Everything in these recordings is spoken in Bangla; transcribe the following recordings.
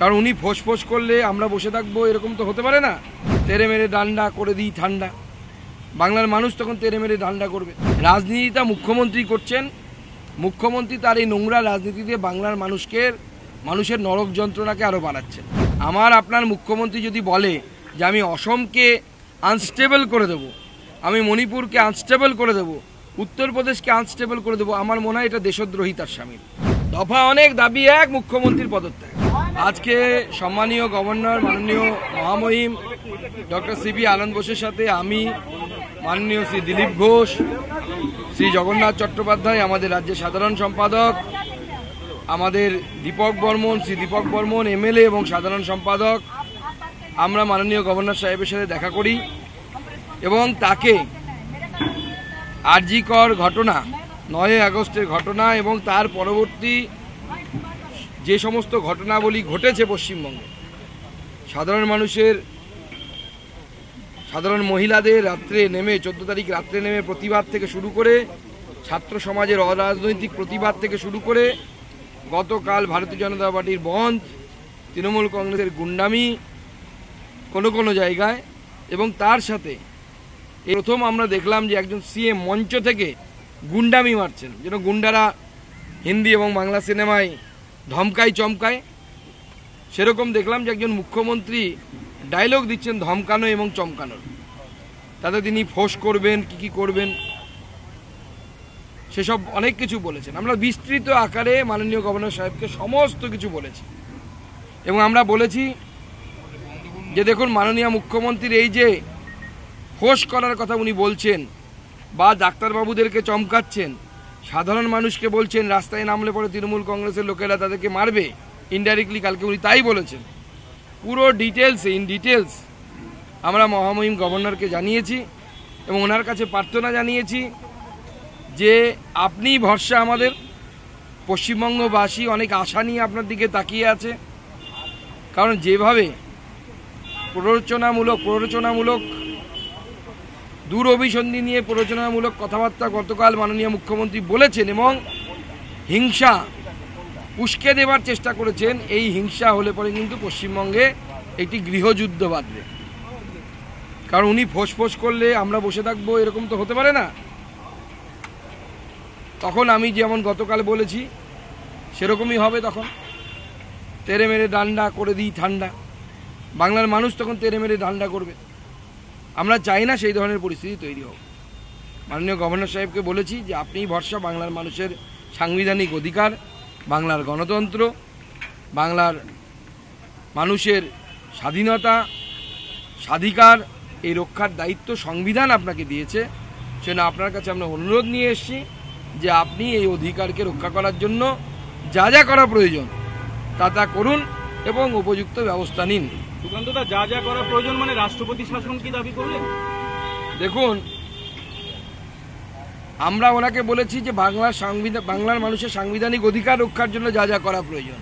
কারণ উনি ফোঁস করলে আমরা বসে থাকবো এরকম তো হতে পারে না। তেরে মেরে ডান্ডা করে দিই ঠান্ডা, বাংলার মানুষ তখন তেরে মেরে ডান্ডা করবে। রাজনীতিটা মুখ্যমন্ত্রী করছেন, মুখ্যমন্ত্রী তার এই নোংরা রাজনীতি দিয়ে বাংলার মানুষের নরক যন্ত্রণাকে আরও বাড়াচ্ছেন। আমার আপনার মুখ্যমন্ত্রী যদি বলে যে আমি অসমকে আনস্টেবল করে দেব, আমি মণিপুরকে আনস্টেবল করে দেব, উত্তরপ্রদেশকে আনস্টেবল করে দেব, আমার মনে হয় এটা দেশদ্রোহিতার শামিল। দফা অনেক, দাবি এক, মুখ্যমন্ত্রীর পদত্যাগ। আজকে সম্মানীয় গভর্নর মাননীয় মহামহিম ডক্টর সিবি আনন্দ বোসের সাথে আমি, মাননীয় শ্রী দিলীপ ঘোষ, শ্রী জগন্নাথ চট্টোপাধ্যায় আমাদের রাজ্যের সাধারণ সম্পাদক, আমাদের শ্রী দীপক বর্মন এমএলএ এবং সাধারণ সম্পাদক, আমরা মাননীয় গভর্নর সাহেবের সাথে দেখা করি এবং তাকে আরজিকর ঘটনা, 9 আগস্টের ঘটনা এবং তার পরবর্তী যে সমস্ত ঘটনাবলী ঘটেছে পশ্চিমবঙ্গে, সাধারণ মহিলাদের রাত্রে নেমে 14 তারিখ রাত্রে নেমে প্রতিবাদ থেকে শুরু করে, ছাত্র সমাজের অরাজনৈতিক প্রতিবাদ থেকে শুরু করে, গতকাল ভারতীয় জনতা পার্টির বন্ধ, তৃণমূল কংগ্রেসের গুন্ডামি কোনো জায়গায়, এবং তার সাথে এই প্রথম আমরা দেখলাম যে একজন সিএম মঞ্চ থেকে গুন্ডামি মারছেন, যেন গুন্ডারা হিন্দি এবং বাংলা সিনেমায় ধমকায় চমকায়, সেরকম দেখলাম যে একজন মুখ্যমন্ত্রী ডায়লগ দিচ্ছেন ধমকানো এবং চমকানোর। তাতে তিনি ফোঁস করবেন, কি করবেন সেসব অনেক কিছু বলেছেন। আমরা বিস্তৃত আকারে মাননীয় গভর্নর সাহেবকে সমস্ত কিছু বলেছি এবং আমরা বলেছি যে দেখুন, মাননীয় মুখ্যমন্ত্রীর এই যে ফোঁস করার কথা উনি বলছেন বা ডাক্তারবাবুদেরকে চমকাচ্ছেন, সাধারণ মানুষকে বলছেন রাস্তায় নামলে পরে তৃণমূল কংগ্রেসের লোকেরা তাদেরকে মারবে, ইনডাইরেক্টলি কালকে উনি তাই বলেছেন। পুরো ইন ডিটেলস আমরা মহামহিম গভর্নরকে জানিয়েছি এবং ওনার কাছে প্রার্থনা জানিয়েছি যে আপনি ভরসা, আমাদের পশ্চিমবঙ্গবাসী অনেক আশা নিয়ে আপনার দিকে তাকিয়ে আছে। কারণ যেভাবে প্ররোচনামূলক দূরভিসন্ধি নিয়ে প্ররোচনামূলক কথাবার্তা গতকাল মাননীয় মুখ্যমন্ত্রী বলেছেন এবং হিংসা উস্কে দেবার চেষ্টা করেছেন, এই হিংসা হলে পরে কিন্তু পশ্চিমবঙ্গে একটি গৃহযুদ্ধ বাঁধবে। কারণ উনি ফোঁস করলে আমরা বসে থাকবো এরকম তো হতে পারে না। তখন আমি যেমন গতকাল বলেছি সেরকমই হবে, তখন তেরে মেরে ডান্ডা করে দিই ঠান্ডা, বাংলার মানুষ তখন তেরে মেরে ডান্ডা করবে। আমরা চাই না সেই ধরনের পরিস্থিতি তৈরি হোক। মাননীয় গভর্নর সাহেবকে বলেছি যে আপনিই ভরসা, বাংলার মানুষের সাংবিধানিক অধিকার, বাংলার গণতন্ত্র, বাংলার মানুষের স্বাধীনতা স্বাধিকার, এই রক্ষার দায়িত্ব সংবিধান আপনাকে দিয়েছে। সেজন্য আপনার কাছে আমরা অনুরোধ নিয়ে এসেছি যে আপনি এই অধিকারকে রক্ষা করার জন্য যা করা প্রয়োজন তা করুন এবং উপযুক্ত ব্যবস্থা নিন। সুকান্তদা, যা করা প্রয়োজন মানে রাষ্ট্রপতি শাসন কি দাবি করলেন? দেখুন, আমরা ওনাকে বলেছি যে বাংলার মানুষের সাংবিধানিক অধিকার রক্ষার জন্য যা করা প্রয়োজন।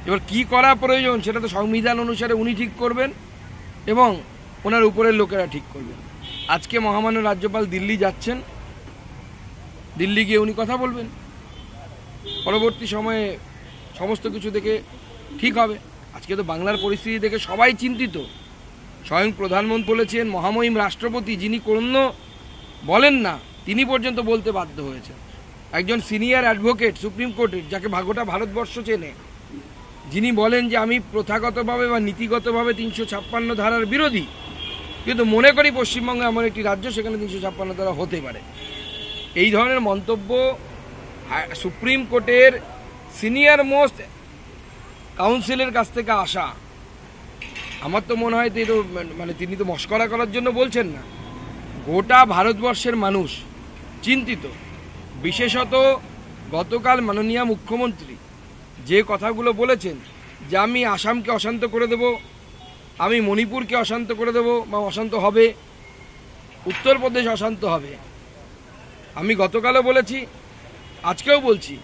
এবার কি করা প্রয়োজন সেটা তো সংবিধান অনুসারে উনি ঠিক করবেন এবং ওনার উপরের লোকেরা ঠিক করবেন। আজকে মহামান্য রাজ্যপাল দিল্লি যাচ্ছেন, দিল্লি গিয়ে উনি কথা বলবেন, পরবর্তী সময়ে সমস্ত কিছু দেখে ঠিক হবে। আজকে তো বাংলার পরিস্থিতি দেখে সবাই চিন্তিত। স্বয়ং প্রধানমন্ত্রী বলেছেন, মহামহিম রাষ্ট্রপতি যিনি কোনো বলেন না তিনি পর্যন্ত বলতে বাধ্য হয়েছেন। একজন সিনিয়র অ্যাডভোকেট সুপ্রিম কোর্টের, যাকে গোটা ভারতবর্ষ চেনে, যিনি বলেন যে আমি প্রথাগতভাবে বা নীতিগতভাবে 356 ধারার বিরোধী, কিন্তু মনে করি পশ্চিমবঙ্গ এমন একটি রাজ্য সেখানে 356 ধারা হতে পারে। এই ধরনের মন্তব্য সুপ্রিম কোর্টের সিনিয়র মোস্ট কাউন্সিলের কাছ থেকে আসা, আমার তো মনে হয় তিনি তো মস্করা করার জন্য বলছেন না। গোটা ভারতবর্ষের মানুষ চিন্তিত। বিশেষত গতকাল মাননীয় মুখ্যমন্ত্রী যে কথাগুলো বলেছেন যে আমি আসামকে অশান্ত করে দেব, আমি মণিপুরকে অশান্ত করে দেব বা অশান্ত হবে, উত্তরপ্রদেশ অশান্ত হবে। আমি গতকালও বলেছি, আজকেও বলছি,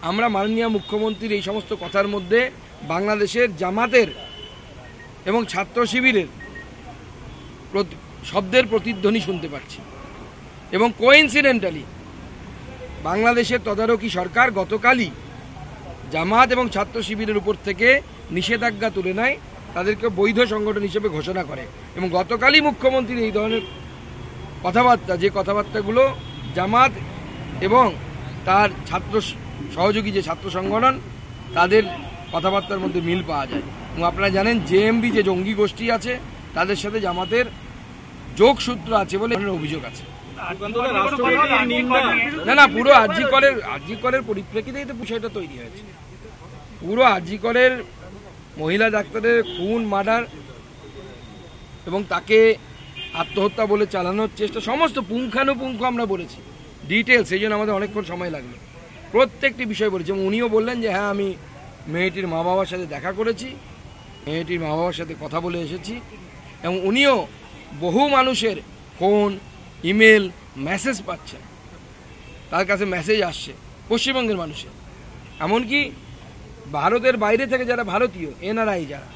আমরা মাননীয় মুখ্যমন্ত্রীর এই সমস্ত কথার মধ্যে বাংলাদেশের জামাতের এবং ছাত্র শিবিরের শব্দের প্রতিধ্বনি শুনতে পাচ্ছি। এবং কোইন্সিডেন্টালি বাংলাদেশের তদারকি সরকার গতকালই জামাত এবং ছাত্র শিবিরের উপর থেকে নিষেধাজ্ঞা তুলে নেয়, তাদেরকে বৈধ সংগঠন হিসেবে ঘোষণা করে। এবং গতকালই মুখ্যমন্ত্রী এই ধরনের কথাবার্তা, যে কথাবার্তাগুলো জামাত এবং তার ছাত্র সহযোগী যে ছাত্র সংগঠন, তাদের কথাবার্তার মধ্যে মিল পাওয়া যায়। এবং আপনারা জানেন জেএমবি যে জঙ্গি গোষ্ঠী আছে, তাদের সাথে জামাতের যোগসূত্র আছে বলে অভিযোগ আছে। না, পুরো আরজি করের পরিপ্রেক্ষিতেই তো বিষয়টা তৈরি হয়েছে। পুরো আরজি করের মহিলা ডাক্তারের খুন, মার্ডার এবং তাকে আত্মহত্যা বলে চালানোর চেষ্টা, সমস্ত পুঙ্খানুপুঙ্খ আমরা বলেছি, ডিটেলস। এই জন্য আমাদের অনেকক্ষণ সময় লাগলো, প্রত্যেকটি বিষয় বলেছি। এবং উনিও বললেন যে হ্যাঁ, আমি মেয়েটির মা বাবার সাথে দেখা করেছি, মেয়েটির মা বাবার সাথে কথা বলে এসেছি। এবং উনিও বহু মানুষের ফোন, ইমেল, মেসেজ পাচ্ছেন, তার কাছে মেসেজ আসছে পশ্চিমবঙ্গের মানুষের, এমনকি ভারতের বাইরে থেকে যারা ভারতীয় এনআরআই যারা,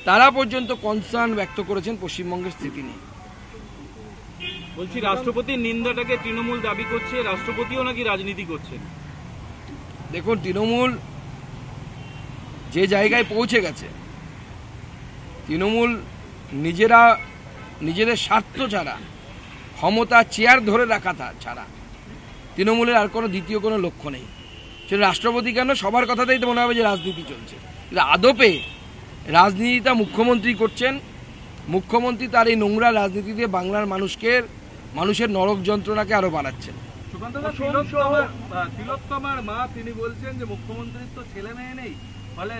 তারা পর্যন্ত কনসার্ন ব্যক্ত করেছেন পশ্চিমবঙ্গের স্থিতি নিয়ে। বলছি, রাষ্ট্রপতির নিন্দাটাকে তৃণমূল দাবি করছে, রাষ্ট্রপতিও নাকি রাজনীতি করছেন। দেখুন, তৃণমূল যে জায়গায় পৌঁছে গেছে, তৃণমূল নিজেদের স্বার্থ ছাড়া, ক্ষমতা চেয়ার ধরে রাখা ছাড়া তৃণমূলের আর কোনো দ্বিতীয় কোনো লক্ষ্য নেই। সেটা রাষ্ট্রপতি কেন, সবার কথাতেই তো মনে হবে যে রাজনীতি চলছে, কিন্তু আদপে রাজনীতিটা মুখ্যমন্ত্রী করছেন। মুখ্যমন্ত্রী তার এই নোংরা রাজনীতি দিয়ে বাংলার মানুষের নরক যন্ত্রণাকে আরো বাড়াচ্ছেন। তিলোত্তমার মা তিনি বলছেন যে মুখ্যমন্ত্রীর তো ছেলে মেয়ে নেই, ফলে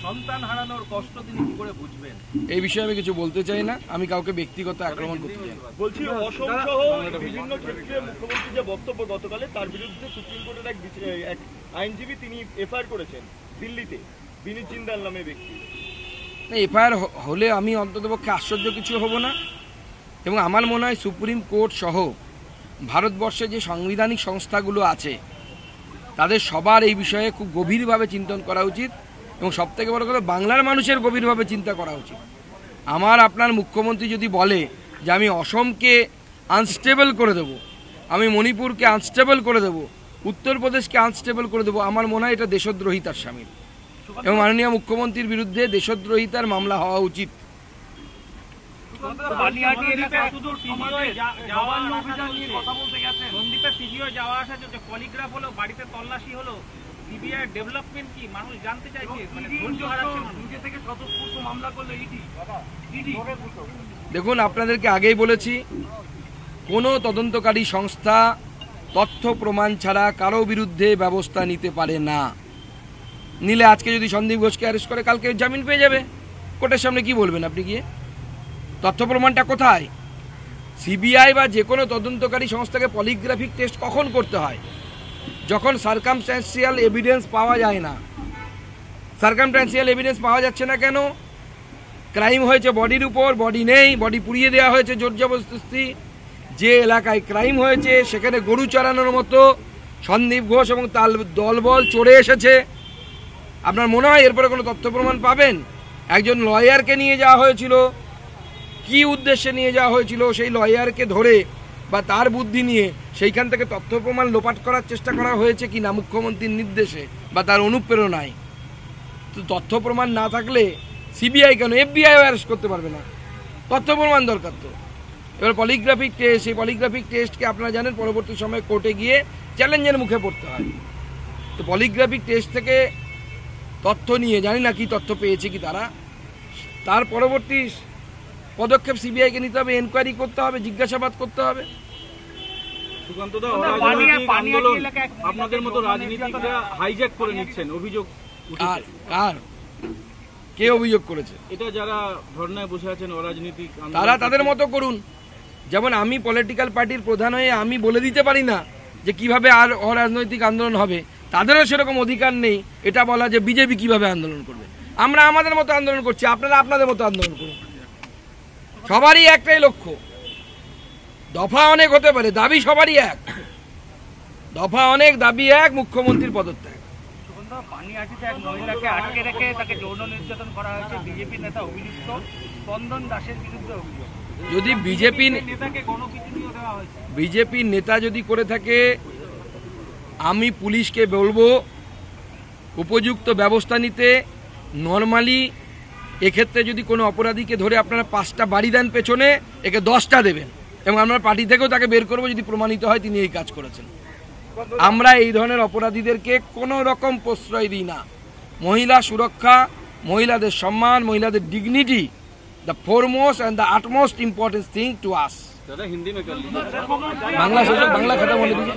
সন্তান হারানোর কষ্ট তিনি কি করে বুঝবেন? এই বিষয়ে আমি কিছু বলতে চাই না, আমি কাউকে ব্যক্তিগত আক্রমণ করতে চাই না। বলছি, অসম সহ বিভিন্ন ক্ষেত্রে মুখ্যমন্ত্রী যে বক্তব্য গতকালে, তার বিরুদ্ধে সুপ্রিম কোর্টের এক আইনজীবী তিনি এফআইআর করেছেন দিল্লিতে, বিনীত জিন্দাল নামে ব্যক্তি। এফআইআর হলে আমি অন্ততপক্ষে আশ্চর্য কিছু হব না। এবং আমার মনে হয় সুপ্রিম কোর্ট সহ ভারতবর্ষে যে সাংবিধানিক সংস্থাগুলো আছে, তাদের সবার এই বিষয়ে খুব গভীরভাবে চিন্তন করা উচিত। এবং সবথেকে বড় কথা, বাংলার মানুষের গভীরভাবে চিন্তা করা উচিত। আমার আপনার মুখ্যমন্ত্রী যদি বলে যে আমি অসমকে আনস্টেবল করে দেব, আমি মণিপুরকে আনস্টেবল করে দেব, উত্তরপ্রদেশকে আনস্টেবল করে দেব, আমার মনে হয় এটা দেশদ্রোহিতার শামিল। এবং মাননীয় মুখ্যমন্ত্রীর বিরুদ্ধে দেশদ্রোহিতার মামলা হওয়া উচিত। দেখুন, আপনাদেরকে আগেই বলেছি, কোনো তদন্তকারী সংস্থা তথ্য প্রমাণ ছাড়া কারো বিরুদ্ধে ব্যবস্থা নিতে পারে না। নিলে আজকে যদি সন্দীপ ঘোষকে অ্যারেস্ট করে, কালকে জামিন পেয়ে যাবে। কোর্টের সামনে কি বলবেন আপনি গিয়ে? তথ্য প্রমাণটা কোথায়? সিবিআই বা যে কোনো তদন্তকারী সংস্থাকে পলিগ্রাফিক টেস্ট কখন করতে হয়? যখন সার্কামস্ট্যান্সিয়াল এভিডেন্স পাওয়া যায় না। সার্কামস্ট্যান্সিয়াল এভিডেন্স পাওয়া যাচ্ছে না কেন? ক্রাইম হয়েছে বডির উপর, বডি নেই, বডি পুড়িয়ে দেওয়া হয়েছে জোর জবরদস্তি। যে এলাকায় ক্রাইম হয়েছে সেখানে গরু চড়ানোর মতো সন্দীপ ঘোষ এবং তার দলবল চড়ে এসেছে। আপনার মনে হয় এরপরে কোনো তথ্য প্রমাণ পাবেন? একজন লয়ারকে নিয়ে যাওয়া হয়েছিল, কি উদ্দেশ্যে নিয়ে যাওয়া হয়েছিল সেই লয়ারকে ধরে বা তার বুদ্ধি নিয়ে সেইখান থেকে তথ্য প্রমাণ লোপাট করার চেষ্টা করা হয়েছে কি না মুখ্যমন্ত্রীর নির্দেশে বা তার অনুপ্রেরণায়? তো তথ্য প্রমাণ না থাকলে সিবিআই কেন, এফবিআইও অ্যারেস্ট করতে পারবে না। তথ্য প্রমাণ দরকার তো। এবার পলিগ্রাফিক টেস্ট, সেই পলিগ্রাফিক টেস্টকে আপনারা জানেন পরবর্তী সময়ে কোর্টে গিয়ে চ্যালেঞ্জের মুখে পড়তে হয়। তো পলিগ্রাফিক টেস্ট থেকে তথ্য নিয়ে জানি না কি তথ্য পেয়েছে কি তারা, তার পরবর্তী পদক্ষেপ সিবিআইকে নিতে হবে, এনকোয়ারি করতে হবে, জিজ্ঞাসাবাদ করতে হবে। সুকান্তদা, অরাজনৈতিক আন্দোলন আপনাদের মতো রাজনীতিকরা হাইজ্যাক করে নিচ্ছেন, অভিযোগ উঠেছে। কার? কে অভিযোগ করেছে? এটা যারা ধর্নায় বসে আছেন অরাজনৈতিক, তারা তাদের মতো করুন। যেমন আমি পলিটিক্যাল পার্টির প্রধান হয়ে আমি বলে দিতে পারি না যে কিভাবে আর অরাজনৈতিক আন্দোলন হবে, তাদেরও সেরকম অধিকার নেই এটা বলা যে বিজেপি কিভাবে আন্দোলন করবে। আমরা আমাদের মতো আন্দোলন করছি, আপনারা আপনাদের মতো আন্দোলন করুন। সবারই একটাই লক্ষ্য, দফা অনেক হতে পারে, দাবি সবারই এক। দফা অনেক, দাবি এক, মুখ্যমন্ত্রীর পদত্যাগ। পানিহাটিতে এক মহিলাকে আটকে রেখে তাকে যৌন নির্যাতন করা হয়েছে, বিজেপি নেতা অভিযুক্ত, স্পন্দন দাসের বিরুদ্ধে অভিযোগ। যদি বিজেপি নেতাকে গণপিটুনিও দেওয়া হয়েছে, বিজেপির নেতা যদি করে থাকে, আমি পুলিশকে বলবো উপযুক্ত ব্যবস্থা নিতে নর্মালি এক্ষেত্রে যদি কোনো অপরাধীকে ধরে আপনারা 5টা বাড়ি দেন পেছনে, একে 10টা দেবেন এবং আমরা পার্টি থেকেও তাকে বের করবো যদি প্রমাণিত হয় তিনি এই কাজ করেছেন। আমরা এই ধরনের অপরাধীদেরকে কোনো রকম প্রশ্রয় দিই না। মহিলা সুরক্ষা, মহিলাদের সম্মান, মহিলাদের dignity the foremost and the utmost important thing to us. दादा हिंदी में कर लीजिए। বাংলা শেষে বাংলা খাতা বলে দিচ্ছে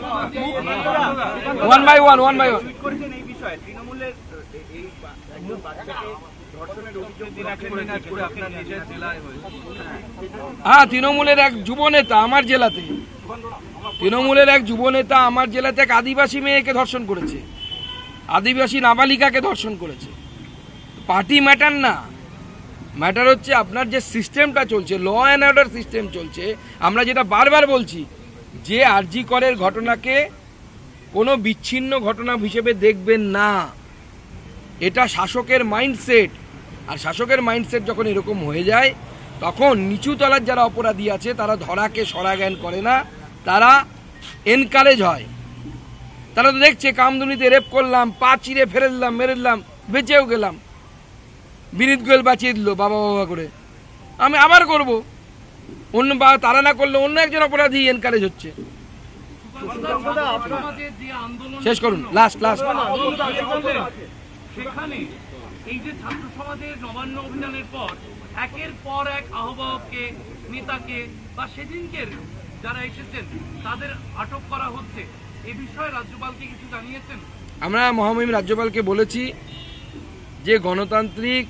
ওয়ান বাই ওয়ান। করেছেন এই বিষয়ে তৃণমূলের এই একজন বাচ্চাকে ধর্ষণের অভিযোগ দিনাজপুরে আপনার নিজের জেলায় হয়েছে। হ্যাঁ, তৃণমূলের এক যুবনেতা আমার জেলাতে, তৃণমূলের এক যুবনেতা আমার জেলাতে এক আদিবাসী মেয়েকে ধর্ষণ করেছে, আদিবাসী নাবালিকাকে ধর্ষণ করেছে। পার্টি ম্যাটার না, ম্যাটার হচ্ছে আপনার যে সিস্টেমটা চলছে, ল অ্যান্ড অর্ডার সিস্টেম চলছে। আমরা যেটা বারবার বলছি যে আরজি করের ঘটনাকে কোনো বিচ্ছিন্ন ঘটনা হিসেবে দেখবেন না, এটা শাসকের মাইন্ডসেট। আর শাসকের মাইন্ডসেট যখন এরকম হয়ে যায় তখন নিচু তলার যারা অপরাধী আছে তারা ধরাকে সরা জ্ঞান করে না, তারা এনকারেজ হয়। তারা তো দেখছে কামদুনিতে রেপ করলাম, পা চিরে ফেলে দিলাম, মেরে দিলাম, বেঁচেও গেলাম, বিনীত গোয়েল বাঁচিয়ে দিল বাবা বাবা করে, আমি আবার করব। অন্য বা তারা না করলে অন্য একজন অপরাধী এনকারেজ হচ্ছে। শেষ করুন, লাস্ট। সেখানে এই যে ছাত্র সমাজের নবান্ন অভিযানের পর একের পর এক আহ্বায়ককে, নেতাকে বা সেদিনকের যারা এসেছেন তাদের আটক করা হচ্ছে, এ বিষয়ে রাজ্যপালকে কিছু জানিয়েছেন? আমরা মহামহিম রাজ্যপালকে বলেছি যে গণতান্ত্রিক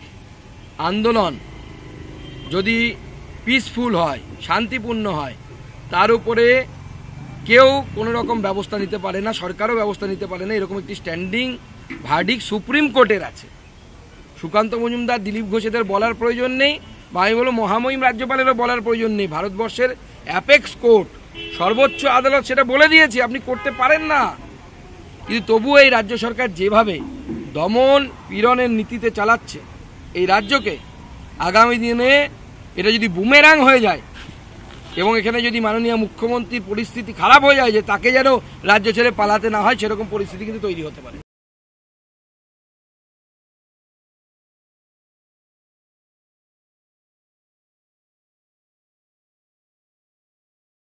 আন্দোলন যদি পিসফুল হয়, শান্তিপূর্ণ হয়, তার উপরে কেউ কোনো রকম ব্যবস্থা নিতে পারে না, সরকারও ব্যবস্থা নিতে পারে না। এরকম একটি স্ট্যান্ডিং ভার্ডিক্ট সুপ্রিম কোর্টের আছে। সুকান্ত মজুমদার, দিলীপ ঘোষ এদের বলার প্রয়োজন নেই, বা আমি বলবো মহামহিম রাজ্যপালেরও বলার প্রয়োজন নেই। ভারতবর্ষের অ্যাপেক্স কোর্ট, সর্বোচ্চ আদালত সেটা বলে দিয়েছে আপনি করতে পারেন না। কিন্তু তবুও এই রাজ্য সরকার যেভাবে দমন পীড়নের নীতিতে চালাচ্ছে এই রাজ্যকে, আগামী দিনে এটা যদি বুমেরাং হয়ে যায় এবং এখানে যদি মাননীয় মুখ্যমন্ত্রীর পরিস্থিতি খারাপ হয়ে যায় যে তাকে যেন রাজ্য ছেড়ে পালাতে না হয়, সেরকম পরিস্থিতি কিন্তু তৈরি হতে পারে।